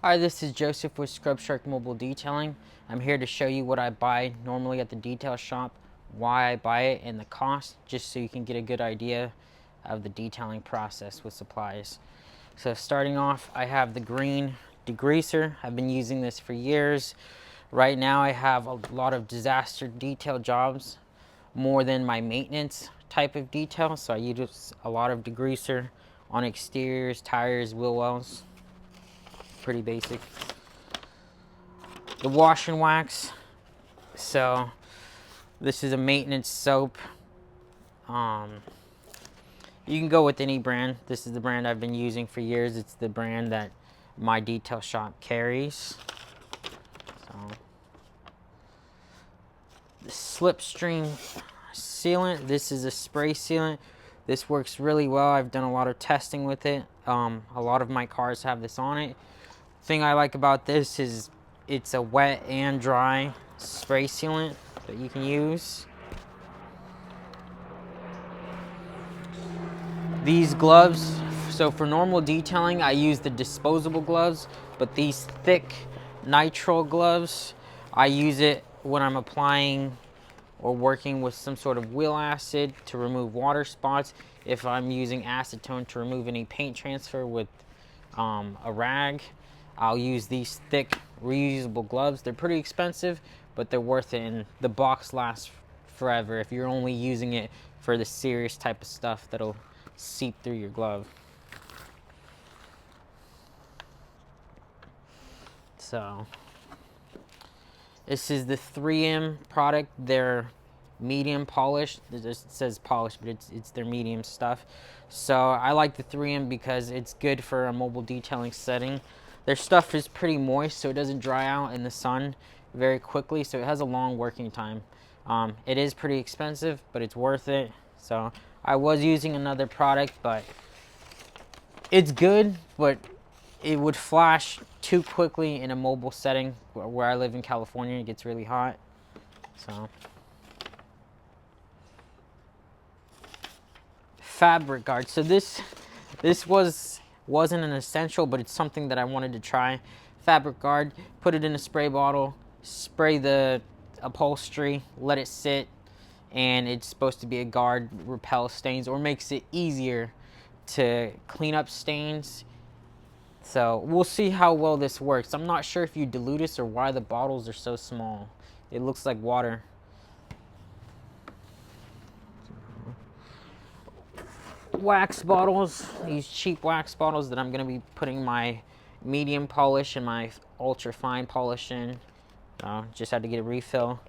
Hi, this is Joseph with Scrub Shark Mobile Detailing. I'm here to show you what I buy normally at the detail shop, why I buy it, and the cost, just so you can get a good idea of the detailing process with supplies. So starting off, I have the green degreaser. I've been using this for years. Right now I have a lot of disaster detail jobs, more than my maintenance type of detail. So I use a lot of degreaser on exteriors, tires, wheel wells. Pretty basic. The wash and wax. So this is a maintenance soap. You can go with any brand. This is the brand I've been using for years. It's the brand that my detail shop carries. So the Slipstream sealant. This is a spray sealant. This works really well. I've done a lot of testing with it. A lot of my cars have this on it. Thing I like about this is it's a wet and dry spray sealant that you can use. These gloves, so for normal detailing I use the disposable gloves, but these thick nitrile gloves, I use it when I'm applying or working with some sort of wheel acid to remove water spots. If I'm using acetone to remove any paint transfer with a rag, I'll use these thick reusable gloves. They're pretty expensive, but they're worth it, and the box lasts forever if you're only using it for the serious type of stuff that'll seep through your glove. So this is the 3M product. They're medium polished. It says polished, but it's their medium stuff. So I like the 3M because it's good for a mobile detailing setting. Their stuff is pretty moist, so it doesn't dry out in the sun very quickly, so it has a long working time. It is pretty expensive, but it's worth it. So I was using another product, but it's good, but it would flash too quickly in a mobile setting. Where I live in California, it gets really hot. So Fabric Guard. So this wasn't an essential, but it's something that I wanted to try. Fabric Guard, put it in a spray bottle, spray the upholstery, let it sit, and it's supposed to be a guard, repel stains, or makes it easier to clean up stains. So we'll see how well this works. I'm not sure if you dilute this or why the bottles are so small. It looks like water. Wax bottles, these cheap wax bottles that I'm going to be putting my medium polish and my ultra fine polish in. Just had to get a refill.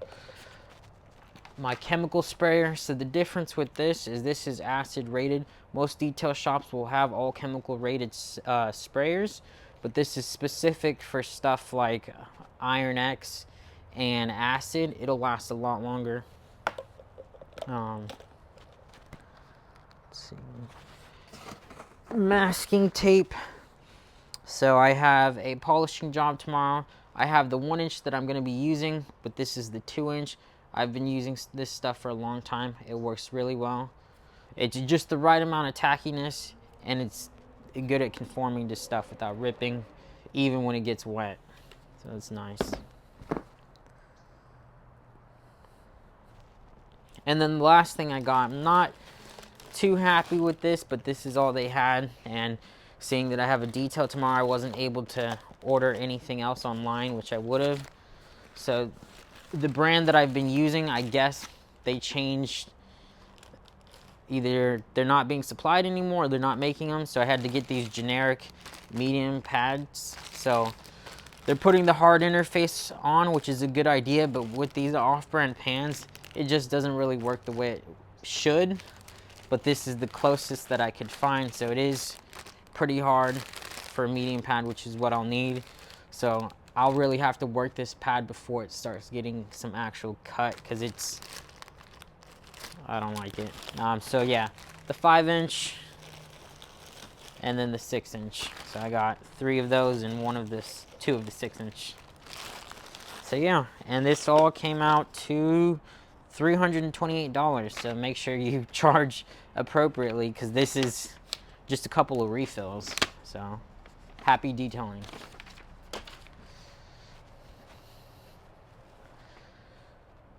My chemical sprayer. So the difference with this is acid rated. Most detail shops will have all chemical rated sprayers, but this is specific for stuff like Iron X and acid. It'll last a lot longer. Let's see. Masking tape. So I have a polishing job tomorrow. I have the 1-inch that I'm going to be using, but this is the 2-inch. I've been using this stuff for a long time. It works really well. It's just the right amount of tackiness, and it's good at conforming to stuff without ripping, even when it gets wet. So it's nice. And then the last thing I got, I'm not too happy with this, but this is all they had, and seeing that I have a detail tomorrow, I wasn't able to order anything else online, which I would have. So the brand that I've been using, I guess they changed. Either they're not being supplied anymore or they're not making them, so I had to get these generic medium pads. So they're putting the hard interface on, which is a good idea, but with these off-brand pans, it just doesn't really work the way it should. But this is the closest that I could find, so it is pretty hard for a medium pad, which is what I'll need. So I'll really have to work this pad before it starts getting some actual cut, because I don't like it. So yeah, the 5-inch and then the 6-inch. So I got 3 of those and 2 of the 6-inch. So yeah, and this all came out to $328. So make sure you charge appropriately, because this is just a couple of refills. So happy detailing.